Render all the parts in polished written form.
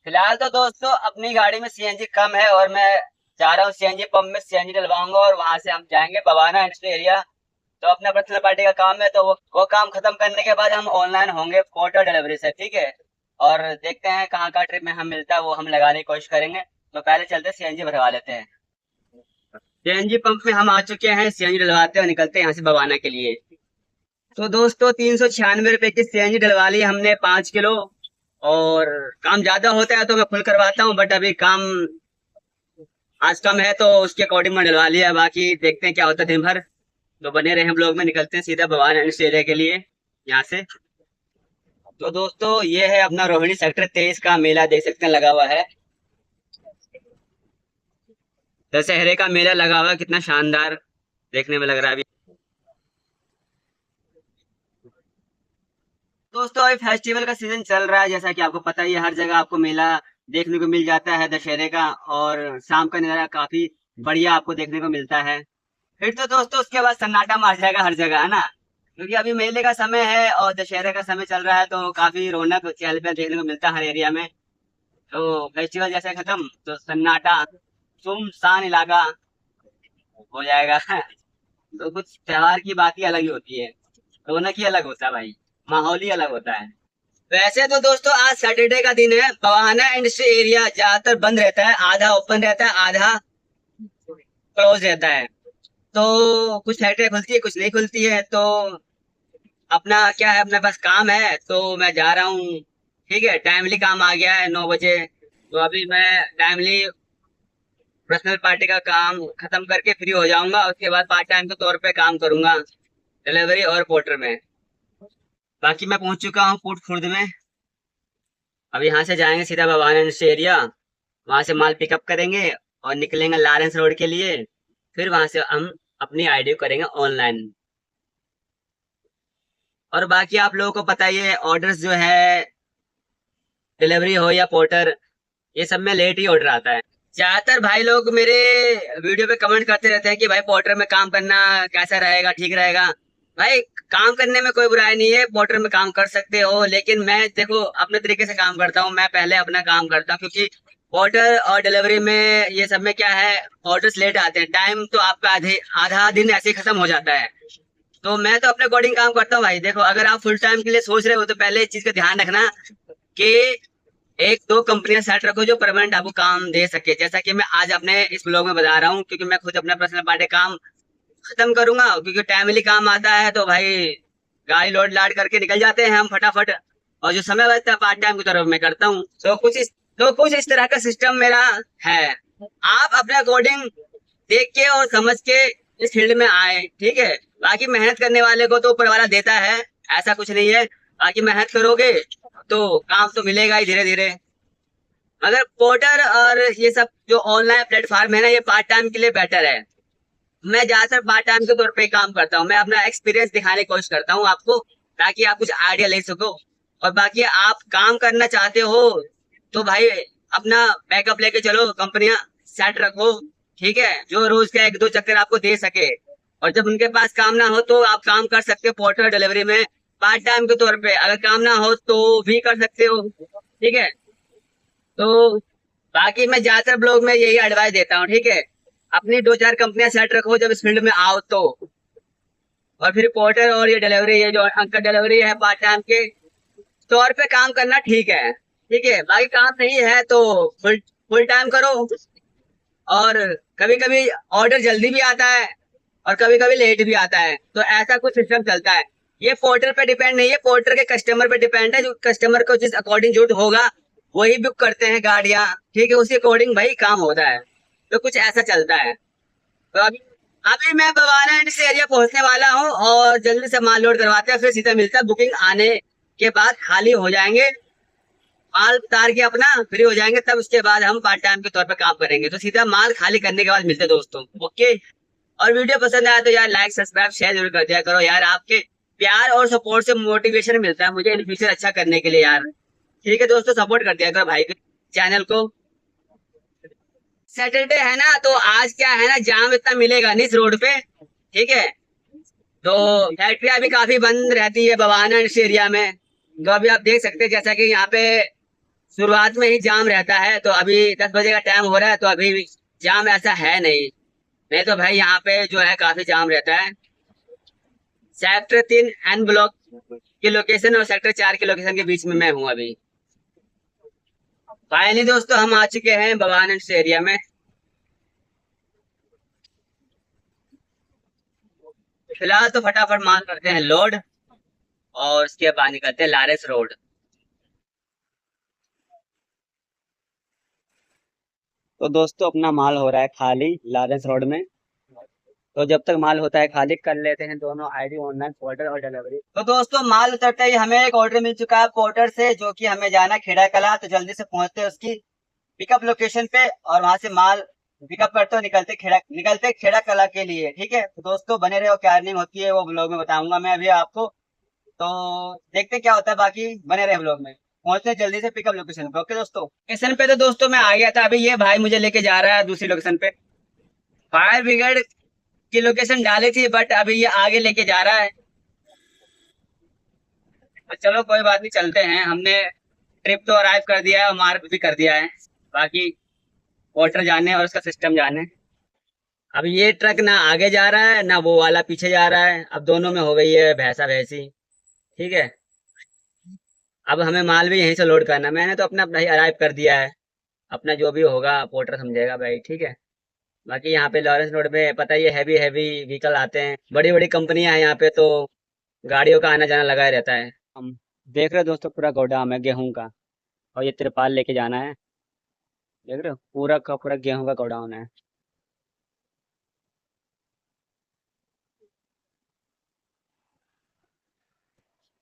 फिलहाल तो दोस्तों अपनी गाड़ी में सीएनजी कम है और मैं चाह रहा हूँ सीएनजी पंप में सीएनजी डलवाऊंगा और वहां से हम जाएंगे बवाना इंडस्ट्रियल एरिया। तो अपना पर्सनल पार्टी का काम है तो वो काम खत्म करने के बाद हम ऑनलाइन होंगे पोर्टर डिलीवरी से, ठीक है। और देखते हैं कहाँ का ट्रिप में हम मिलता है वो हम लगाने की कोशिश करेंगे। तो पहले चलते सीएनजी भरवा लेते हैं। सीएनजी पंप में हम आ चुके हैं, सीएनजी डलवाते हैं और निकलते हैं यहाँ से बवाना के लिए। तो दोस्तों 396 रुपए की सीएनजी डलवा ली हमने 5 किलो। और काम ज्यादा होता है तो मैं फुल करवाता हूँ, बट अभी काम आज कम है तो उसके अकॉर्डिंग मैं डलवा लिया। बाकी देखते हैं क्या होता है दिन भर। तो बने रहे हम लोग में, निकलते हैं सीधा भवान एरिया के लिए यहाँ से। तो दोस्तों ये है अपना रोहिणी सेक्टर 23 का मेला, देख सकते हैं लगा हुआ है। दशहरे का मेला लगा हुआ है, कितना शानदार देखने में लग रहा है अभी। दोस्तों अभी फेस्टिवल का सीजन चल रहा है, जैसा कि आपको पता ही है, हर जगह आपको मेला देखने को मिल जाता है दशहरे का। और शाम का नजारा काफी बढ़िया आपको देखने को मिलता है। फिर तो दोस्तों उसके बाद सन्नाटा मार जाएगा हर जगह, है ना। क्योंकि अभी मेले का समय है और दशहरे का समय चल रहा है तो काफी रौनक चहल पहल देखने को मिलता है हर एरिया में। तो फेस्टिवल जैसे खत्म तो सन्नाटा सुनसान इलाका हो जाएगा। तो कुछ त्योहार की बात ही अलग ही होती है, रौनक ही अलग होता है भाई, माहौल ही अलग होता है। वैसे तो दोस्तों आज सैटरडे का दिन है, बवाना इंडस्ट्री एरिया ज्यादातर बंद रहता है, आधा ओपन रहता है, आधा क्लोज रहता है। तो कुछ फैक्ट्रियाँ खुलती है कुछ नहीं खुलती है। तो अपना क्या है, अपने पास काम है तो मैं जा रहा हूँ। ठीक है, टाइमली काम आ गया है 9 बजे। तो अभी मैं टाइमली पर्सनल पार्टी का काम खत्म करके फ्री हो जाऊंगा, उसके बाद पार्ट टाइम के तौर पे काम करूंगा डिलीवरी और पोर्टर में। बाकी मैं पहुंच चुका हूँ पुट खुर्द में। अब यहाँ से जाएंगे सीधा भवानी एरिया, वहां से माल पिकअप करेंगे और निकलेंगे लॉरेंस रोड के लिए। फिर वहां से हम अपनी आईडी करेंगे ऑनलाइन। और बाकी आप लोगों को पता ही है, ऑर्डर्स जो है डिलीवरी हो या पोर्टर, ये सब में लेट ही ऑर्डर आता है। ज्यादातर भाई लोग मेरे वीडियो पे कमेंट करते रहते हैं कि भाई पोर्टर में काम करना कैसा रहेगा, ठीक रहेगा। भाई काम करने में कोई बुराई नहीं है, पोर्टर में काम कर सकते हो, लेकिन मैं देखो अपने तरीके से काम करता हूँ। मैं पहले अपना काम करता हूँ क्योंकि पोर्टर और डिलीवरी में ये सब में क्या है, ऑर्डर्स लेट आते हैं, टाइम तो आपका आधे आधा दिन ऐसे ही खत्म हो जाता है। तो मैं तो अपने अकॉर्डिंग काम करता हूँ भाई। देखो अगर आप फुल टाइम के लिए सोच रहे हो तो पहले इस चीज का ध्यान रखना कि एक दो कंपनियां सेट रखो जो परमानेंट आपको काम दे सके, जैसा कि मैं आज अपने इस ब्लॉग में बता रहा हूँ। क्योंकि मैं खुद अपना पर्सनल पार्टी काम खत्म करूंगा, क्योंकि टाइमली काम आता है तो भाई गाड़ी लोड लाड करके निकल जाते हैं हम फटाफट। और जो समय बचता है पार्ट टाइम की तरफ मैं करता हूँ। तो कुछ इस तरह का सिस्टम मेरा है। आप अपने अकॉर्डिंग देख के और समझ के इस फील्ड में आए, ठीक है। बाकी मेहनत करने वाले को तो ऊपर वाला देता है, ऐसा कुछ नहीं है। बाकी मेहनत करोगे तो काम तो मिलेगा ही धीरे धीरे। मगर पोर्टर और ये सब जो ऑनलाइन प्लेटफॉर्म है ना, ये पार्ट टाइम के लिए बेटर है। मैं ज्यादातर पार्ट टाइम के तौर पे काम करता हूँ, मैं अपना एक्सपीरियंस दिखाने की कोशिश करता हूँ आपको, ताकि आप कुछ आइडिया ले सको। और बाकी आप काम करना चाहते हो तो भाई अपना बैकअप लेके चलो, कंपनियां सेट रखो, ठीक है, जो रोज का एक दो चक्कर आपको दे सके। और जब उनके पास काम ना हो तो आप काम कर सकते हो पोर्टर डिलीवरी में पार्ट टाइम के तौर पे। अगर काम ना हो तो भी कर सकते हो, ठीक है। तो बाकी मैं ज्यादातर ब्लॉग में यही एडवाइस देता हूँ, ठीक है। अपनी दो चार कंपनियां सेट रखो जब इस फील्ड में आओ तो। और फिर पोर्टर और ये डिलीवरी, ये जो अंकल डिलीवरी है पार्ट टाइम के तौर पे काम करना ठीक है, ठीक है। बाकी काम नहीं है तो फुल फुल टाइम करो। और कभी कभी ऑर्डर जल्दी भी आता है और कभी कभी लेट भी आता है, तो ऐसा कुछ सिस्टम चलता है। ये पोर्टर पे डिपेंड नहीं है, पोर्टर के कस्टमर पे डिपेंड है। जो कस्टमर को जिस अकॉर्डिंग जो होगा वही बुक करते हैं गाड़ियां, ठीक है, उसी अकॉर्डिंग भाई काम होता है। तो कुछ ऐसा चलता है। तो अभी अभी मैं बवाना से एरिया पहुंचने वाला हूँ और जल्दी से माल लोड करवाते हैं, फिर सीधा मिलता है। बुकिंग आने के बाद खाली हो जाएंगे, माल उतार के अपना फ्री हो जाएंगे, तब उसके बाद हम पार्ट टाइम के तौर पे काम करेंगे। तो सीधा माल खाली करने के बाद मिलते हैं दोस्तों, ओके। और वीडियो पसंद आया तो यार लाइक सब्सक्राइब शेयर जरूर कर दिया करो यार, आपके प्यार और सपोर्ट से मोटिवेशन मिलता है मुझे इन फ्यूचर अच्छा करने के लिए यार। ठीक है दोस्तों, सपोर्ट कर दिया करो भाई के चैनल को। सैटरडे है ना तो आज क्या है ना, जाम इतना मिलेगा नहीं इस रोड पे, ठीक है। तो फैक्ट्रियां भी काफी बंद रहती है बवाना एरिया में। तो अभी आप देख सकते हैं जैसा कि यहाँ पे शुरुआत में ही जाम रहता है, तो अभी 10 बजे का टाइम हो रहा है तो अभी जाम ऐसा है नहीं। नहीं तो भाई यहाँ पे जो है काफी जाम रहता है। सेक्टर 3 एन ब्लॉक की लोकेशन और सेक्टर 4 की लोकेशन के बीच में मैं हूँ अभी। फाइनली दोस्तों हम आ चुके हैं भवानगंज एरिया में। फिलहाल तो फटाफट माल करते हैं लोड, और उसके बाद निकलते हैं लारेंस रोड। तो दोस्तों अपना माल हो रहा है खाली लारेंस रोड में। तो जब तक माल होता है खाली कर लेते हैं दोनों आईडी ऑनलाइन पोर्टर और डिलीवरी। तो दोस्तों माल उतरते ही हमें एक ऑर्डर मिल चुका है पोर्टर से, जो कि हमें जाना है खेड़ा कला। तो जल्दी से पहुंचते हैं उसकी पिकअप लोकेशन पे, और वहां से माल पिकअप करते हो निकलते खेड़ा कला के लिए। ठीक है तो दोस्तों बने रहो, क्या अर्निंग होती है वो ब्लॉग में बताऊंगा मैं अभी आपको। तो देखते हैं क्या होता है, बाकी बने रहे ब्लॉग में। पहुंचते हैं जल्दी से पिकअप लोकेशन पे। ओके दोस्तों, लोकेशन पे तो दोस्तों मैं आ गया था। अभी ये भाई मुझे लेके जा रहा है दूसरी लोकेशन पे। फायर ब्रिगेड की लोकेशन डाली थी, बट अभी ये आगे लेके जा रहा है। तो चलो कोई बात नहीं, चलते हैं। हमने ट्रिप तो अराइव कर दिया है और मार्क भी कर दिया है। बाकी वाटर जाने और उसका सिस्टम जाने। अब ये ट्रक ना आगे जा रहा है ना वो वाला पीछे जा रहा है, अब दोनों में हो गई है भैंसा भैंसी। ठीक है, अब हमें माल भी यहीं से लोड करना। मैंने तो अपना भाई अराइव कर दिया है। अपना जो भी होगा पोर्टर समझेगा भाई। ठीक है, बाकी यहाँ पे लॉरेंस रोड पे पता ही है हैवी हैवी व्हीकल आते हैं, बड़ी बड़ी कंपनियां हैं यहाँ पे, तो गाड़ियों का आना जाना लगा ही रहता है। हम देख रहे हो दोस्तों पूरा गोदाम है गेहूं का, और ये तिरपाल लेके जाना है। देख रहे हो पूरा का पूरा गेहूं का गोडाउन है।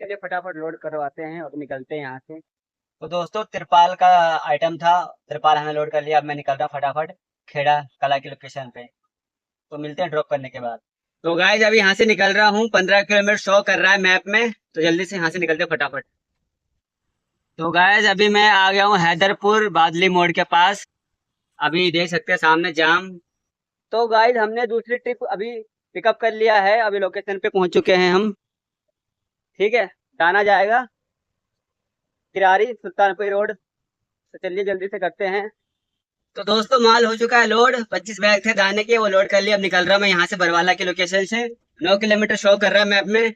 चलिए फटाफट लोड करवाते हैं और निकलते हैं यहाँ से। तो दोस्तों तिरपाल का आइटम था, तिरपाल हमने लोड कर लिया। अब मैं निकल रहा फटाफट खेड़ा कला की लोकेशन पे। तो मिलते हैं ड्रॉप करने के बाद। तो गाइस अभी यहाँ से निकल रहा हूँ, 15 किलोमीटर शो कर रहा है मैप में। तो जल्दी से यहाँ से निकलते हैं फटाफट। तो गाइस अभी मैं आ गया हूँ हैदरपुर बादली मोड़ के पास। अभी देख सकते हैं सामने जाम। तो गाइस हमने दूसरी ट्रिप अभी पिकअप कर लिया है, अभी लोकेशन पे पहुंच चुके हैं हम। ठीक है, जाना जाएगा किरारी सुल्तानपुर रोड। तो चलिए जल्दी से करते हैं। तो दोस्तों माल हो चुका है लोड, 25 बैग थे दाने के, वो लोड कर लिया। अब निकल रहा मैं यहाँ से बरवाला की लोकेशन से। 9 किलोमीटर शो कर रहा है मैप में।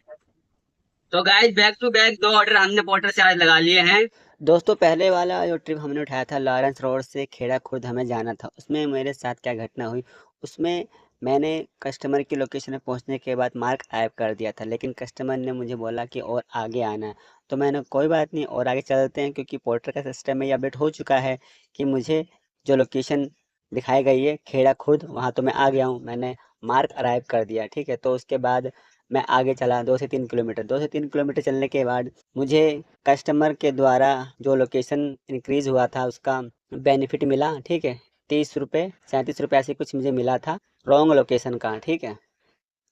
तो guys back to back 2 order हमने पोर्टर से आज लगा लिए हैं। दोस्तों पहले वाला जो ट्रिप हमने उठाया था लॉरेंस रोड से खेड़ा खुर्द हमें जाना था, उसमें मेरे साथ क्या घटना हुई। उसमें मैंने कस्टमर की लोकेशन में पहुंचने के बाद मार्क ऐप कर दिया था, लेकिन कस्टमर ने मुझे बोला कि और आगे आना है। तो मैंने कोई बात नहीं और आगे चलते हैं, क्योंकि पोर्टर का सिस्टम में ये अपडेट हो चुका है कि मुझे जो लोकेशन दिखाई गई है खेड़ा खुर्द, वहाँ तो मैं आ गया हूँ। मैंने मार्क अराइव कर दिया। ठीक है, तो उसके बाद मैं आगे चला 2 से 3 किलोमीटर। 2 से 3 किलोमीटर चलने के बाद मुझे कस्टमर के द्वारा जो लोकेशन इंक्रीज हुआ था उसका बेनिफिट मिला। ठीक है, 30 रुपये 37 रुपये ऐसे कुछ मुझे मिला था रॉन्ग लोकेशन का। ठीक है,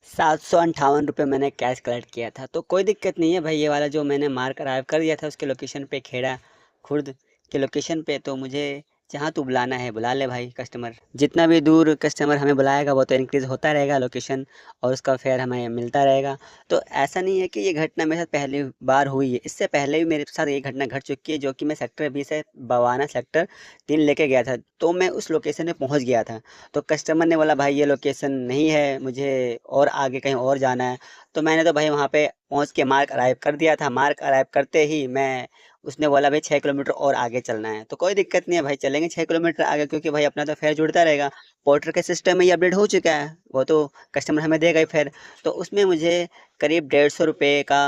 758 रुपये मैंने कैश कलेक्ट किया था। तो कोई दिक्कत नहीं है भाई, ये वाला जो मैंने मार्क अराइव कर दिया था उसके लोकेशन पे खेड़ा खुर्द के लोकेशन पे। तो मुझे जहाँ तू बुलाना है बुला ले भाई। कस्टमर जितना भी दूर कस्टमर हमें बुलाएगा वो तो इंक्रीज होता रहेगा लोकेशन, और उसका फेयर हमें मिलता रहेगा। तो ऐसा नहीं है कि ये घटना मेरे साथ पहली बार हुई है, इससे पहले भी मेरे साथ ये घटना घट चुकी है। जो कि मैं सेक्टर 20 से बवाना सेक्टर 3 लेके गया था, तो मैं उस लोकेशन पे पहुंच गया था। तो कस्टमर ने बोला भाई ये लोकेशन नहीं है, मुझे और आगे कहीं और जाना है। तो मैंने तो भाई वहाँ पे पहुँच के मार्क अराइव कर दिया था। मार्क अराइव करते ही मैं उसने बोला भाई 6 किलोमीटर और आगे चलना है। तो कोई दिक्कत नहीं है भाई, चलेंगे 6 किलोमीटर आगे, क्योंकि भाई अपना तो फेयर जुड़ता रहेगा। पोर्टर के सिस्टम में ये अपडेट हो चुका है, वो तो कस्टमर हमें देगा ही फेयर। तो उसमें मुझे करीब 150 रुपये का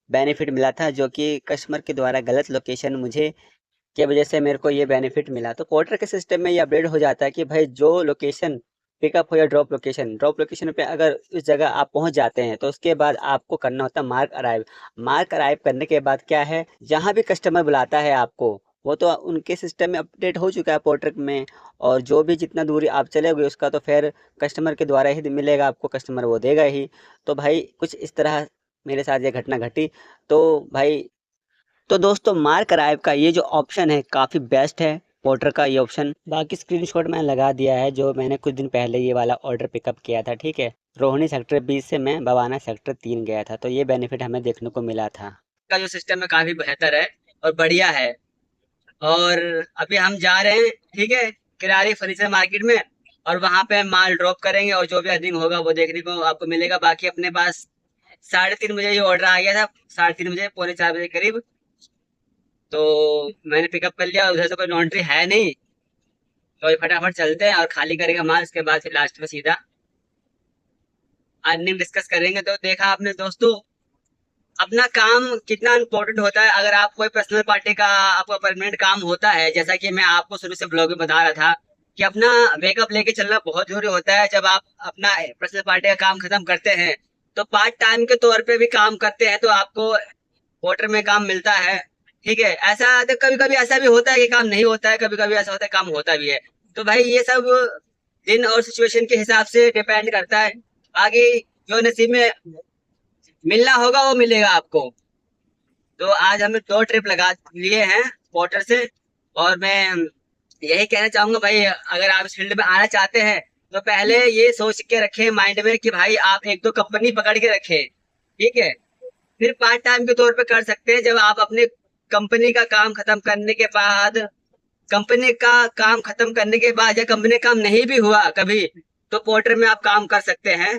बेनिफिट मिला था, जो कि कस्टमर के द्वारा गलत लोकेशन मुझे की वजह से मेरे को ये बेनिफिट मिला। तो पोर्टर के सिस्टम में ये अपडेट हो जाता है कि भाई जो लोकेशन पिकअप हो या ड्रॉप लोकेशन पे अगर उस जगह आप पहुंच जाते हैं तो उसके बाद आपको करना होता है मार्क अराइव। मार्क अराइव करने के बाद क्या है, जहां भी कस्टमर बुलाता है आपको, वो तो उनके सिस्टम में अपडेट हो चुका है पोर्टर में। और जो भी जितना दूरी आप चलोगे उसका तो फिर कस्टमर के द्वारा ही मिलेगा आपको, कस्टमर वो देगा ही। तो भाई कुछ इस तरह मेरे साथ ये घटना घटी। तो भाई तो दोस्तों मार्क अराइव का ये जो ऑप्शन है काफ़ी बेस्ट है, पोर्टर का ये ऑप्शन। बाकी स्क्रीनशॉट मैंने लगा दिया है, जो मैंने कुछ दिन पहले ये वाला ऑर्डर पिकअप किया था। ठीक है, रोहिणी सेक्टर 20 से मैं बवाना सेक्टर 3 गया था, तो ये बेनिफिट हमें देखने को मिला था। का जो सिस्टम है काफ़ी बेहतर है और बढ़िया है। और अभी हम जा रहे हैं, ठीक है, किरारी फर्नीचर मार्केट में। और वहां पे माल ड्रॉप करेंगे और जो भी अर्निंग होगा वो देखने को आपको मिलेगा। बाकी अपने पास 3:30 बजे ये ऑर्डर आ गया था, 3:30 बजे, पौने 4 बजे करीब। तो मैंने पिकअप कर लिया, उधर से कोई लॉन्ड्री है नहीं, तो ये फटाफट चलते हैं और खाली करेंगे माल। उसके बाद फिर लास्ट में सीधा अर्निंग डिस्कस करेंगे। तो देखा आपने दोस्तों, अपना काम कितना इम्पोर्टेंट होता है। अगर आप कोई पर्सनल पार्टी का आपका परमानेंट काम होता है, जैसा कि मैं आपको शुरू से ब्लॉग में बता रहा था कि अपना बैकअप लेके चलना बहुत जरूरी होता है। जब आप अपना पर्सनल पार्टी का काम खत्म करते हैं तो पार्ट टाइम के तौर पे भी काम करते हैं, तो आपको क्वार्टर में काम मिलता है, ठीक है। ऐसा तो कभी कभी ऐसा भी होता है कि काम नहीं होता है, कभी कभी ऐसा होता है काम होता भी है। तो भाई ये सब दिन और सिचुएशन के हिसाब से डिपेंड करता है। आगे जो नसीब में मिलना होगा वो मिलेगा आपको। तो आज हमें 2 ट्रिप लगा लिए हैं पोर्टर से। और मैं यही कहना चाहूंगा भाई, अगर आप इस फील्ड में आना चाहते हैं तो पहले ये सोच के रखें माइंड में कि भाई आप एक दो कंपनी पकड़ के रखें, ठीक है। फिर पार्ट टाइम के तौर पे कर सकते हैं। जब आप अपने कंपनी का काम खत्म करने के बाद, कंपनी का काम खत्म करने के बाद या कंपनी काम नहीं भी हुआ कभी, तो पोर्टर में आप काम कर सकते हैं।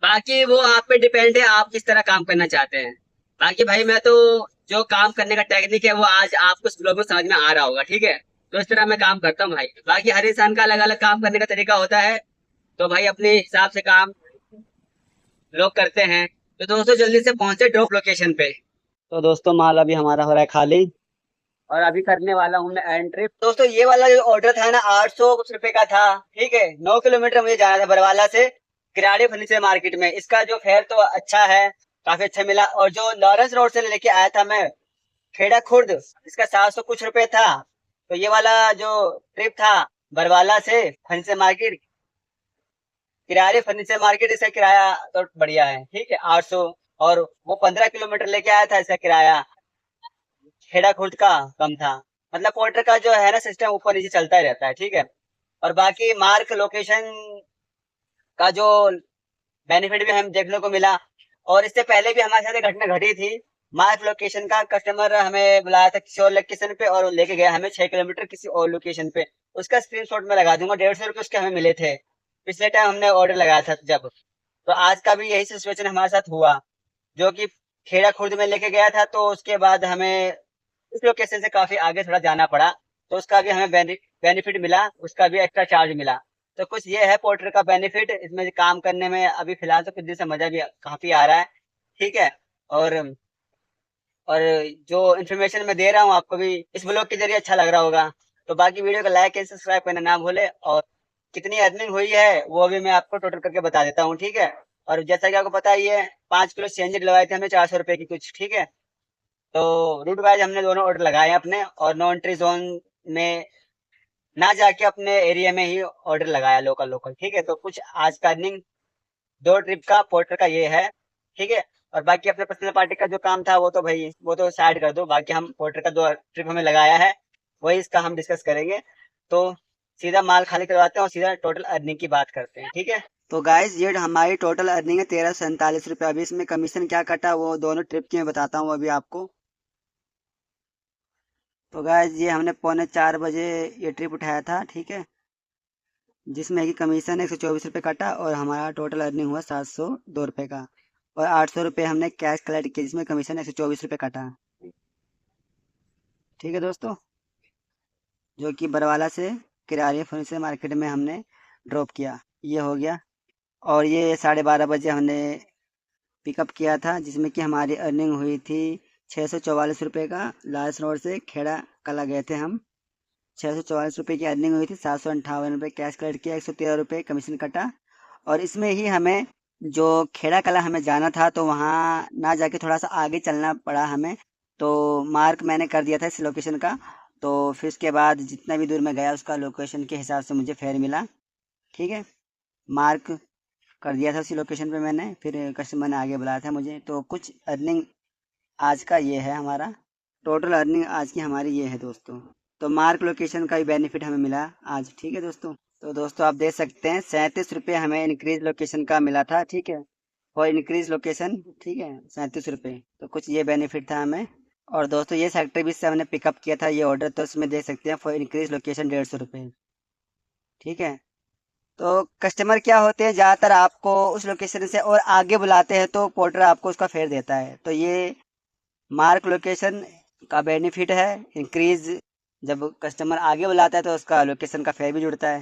बाकी वो आप पे डिपेंड है, आप किस तरह काम करना चाहते हैं। बाकी भाई मैं तो जो काम करने का टेक्निक है वो आज आपको इस ब्लॉग में समझ में आ रहा होगा, ठीक है। तो इस तरह मैं काम करता हूँ भाई। बाकी हर इंसान का अलग अलग काम करने का तरीका होता है, तो भाई अपने हिसाब से काम लोग करते हैं। तो दोस्तों जल्दी से पहुंचे ड्रॉप लोकेशन पे। तो दोस्तों माल अभी हमारा हो रहा है खाली, और अभी करने वाला हूँ मैं एंड ट्रिप। दोस्तों ये वाला जो ऑर्डर था ना, 800 कुछ रुपए का था, ठीक है। 9 किलोमीटर मुझे जाना था बरवाला से किराड़ी फर्नीचर मार्केट में। इसका जो फेयर तो अच्छा है, काफी अच्छा मिला। और जो लॉरेंस रोड से लेके आया था मैं खेड़ा खुर्द, इसका 700 कुछ रुपए था। तो ये वाला जो ट्रिप था बरवाला से फर्नीचर मार्केट, किरारे फर्नीचर मार्केट, इसका किराया तो बढ़िया है, ठीक है, 800। और वो 15 किलोमीटर लेके आया था, इसका किराया खेड़ा खुर्द का कम था। मतलब पोर्टर का जो है ना सिस्टम ऊपर नीचे चलता ही रहता है, ठीक है। और बाकी मार्क लोकेशन का जो बेनिफिट भी हमें देखने को मिला। और इससे पहले भी हमारे साथ एक घटना घटी थी। मार्क लोकेशन का कस्टमर हमें बुलाया था किसी और लोकेशन पे, और लेके गया हमें 6 किलोमीटर किसी और लोकेशन पे। उसका स्क्रीनशॉट में लगा दूंगा। 150 रुपये उसके हमें मिले थे पिछले टाइम हमने ऑर्डर लगाया था जब। तो आज का भी यही सिचुएशन हमारे साथ हुआ, जो कि खेड़ा खुर्द में लेके गया था। तो उसके बाद हमें उस लोकेशन से काफी आगे थोड़ा जाना पड़ा, तो उसका भी हमें बेनिफिट मिला, उसका भी एक्स्ट्रा चार्ज मिला। तो कुछ ये है पोर्टर का बेनिफिट, इसमें काम करने में अभी फिलहाल तो कुछ दिन से मजा भी काफी आ रहा है, ठीक है। और और जो इन्फॉर्मेशन मैं दे रहा हूँ आपको भी इस ब्लॉग के जरिए अच्छा लग रहा होगा। तो बाकी वीडियो को लाइक एंड सब्सक्राइब करना ना भूले। और कितनी अर्निंग हुई है वो भी मैं आपको टोटल करके बता देता हूँ, ठीक है। और जैसा कि आपको पता ही है, 5 किलो सीएनजी डलवाए थे हमें 400 रुपए की कुछ, ठीक है। तो रूट वाइज हमने दोनों ऑर्डर लगाए हैं अपने, और नो एंट्री जोन में ना जाके अपने एरिया में ही ऑर्डर लगाया, लोकल लोकल, ठीक है। तो कुछ आज का अर्निंग 2 ट्रिप का पोर्टर का ये है, ठीक है। और बाकी अपने पर्सनल पार्टी का जो काम था वो तो भाई वो तो साइड कर दो। बाकी हम पोर्टर का 2 ट्रिप हमें लगाया है, वही इसका हम डिस्कस करेंगे। तो सीधा माल खाली करवाते हैं और सीधा टोटल अर्निंग की बात करते हैं, ठीक है। तो गाइस ये हमारी टोटल अर्निंग है 1347 रुपये। अभी इसमें कमीशन क्या कटा वो दोनों ट्रिप की मैं बताता हूँ अभी आपको। तो गाइस ये हमने पौने 4 बजे ये ट्रिप उठाया था, ठीक है, जिसमें कि कमीशन 124 रुपये कटा, और हमारा टोटल अर्निंग हुआ 702 रुपये का। और 800 रुपये हमने कैश कलेक्ट किया, जिसमें कमीशन 124 रुपये कटा, ठीक है दोस्तों। जो कि बरवाला से किरारी फर्नीचर मार्केट में हमने ड्रॉप किया, ये हो गया। और ये 12:30 बजे हमने पिकअप किया था, जिसमें कि हमारी अर्निंग हुई थी 644 रुपये का। लास्ट रोड से खेड़ा कला गए थे हम, 644 रुपये की अर्निंग हुई थी। 758 रुपये कैश कलेक्ट किया, 113 रुपये कमीशन कटा। और इसमें ही हमें जो खेड़ा कला हमें जाना था, तो वहाँ ना जाके थोड़ा सा आगे चलना पड़ा हमें। तो मार्क मैंने कर दिया था इस लोकेशन का। तो फिर उसके बाद जितना भी दूर मैं गया उसका लोकेशन के हिसाब से मुझे फेयर मिला, ठीक है। मार्क कर दिया था उसी लोकेशन पे मैंने, फिर कस्टमर ने आगे बुलाया था मुझे। तो कुछ अर्निंग आज का ये है हमारा, टोटल अर्निंग आज की हमारी ये है दोस्तों। तो मार्क लोकेशन का भी बेनिफिट हमें मिला आज, ठीक है दोस्तों। तो दोस्तों आप देख सकते हैं 37 रुपये हमें इंक्रीज लोकेशन का मिला था, ठीक है, और इंक्रीज लोकेशन, ठीक है, 37 रुपये। तो कुछ ये बेनिफिट था हमें। और दोस्तों ये सेक्टर 20 से हमने पिकअप किया था ये ऑर्डर, तो इसमें देख सकते हैं फॉर इंक्रीज लोकेशन 150 रुपये। ठीक है। तो कस्टमर क्या होते हैं, ज़्यादातर आपको उस लोकेशन से और आगे बुलाते हैं तो पोर्टर आपको उसका फेयर देता है। तो ये मार्क लोकेशन का बेनिफिट है, इंक्रीज जब कस्टमर आगे बुलाता है तो उसका लोकेशन का फेयर भी जुड़ता है।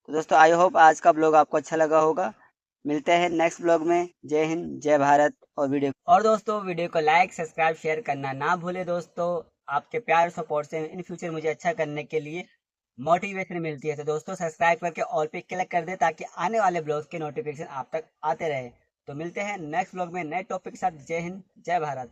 तो दोस्तों आई होप आज का ब्लॉग आपको अच्छा लगा होगा। मिलते हैं नेक्स्ट ब्लॉग में। जय हिंद, जय भारत। और दोस्तों वीडियो को लाइक सब्सक्राइब शेयर करना ना भूले दोस्तों। आपके प्यार और सपोर्ट से इन फ्यूचर मुझे अच्छा करने के लिए मोटिवेशन मिलती है। तो दोस्तों सब्सक्राइब करके ऑल पे क्लिक कर दे ताकि आने वाले ब्लॉग्स के नोटिफिकेशन आप तक आते रहे। तो मिलते हैं नेक्स्ट ब्लॉग में नए टॉपिक के साथ। जय हिंद, जय भारत।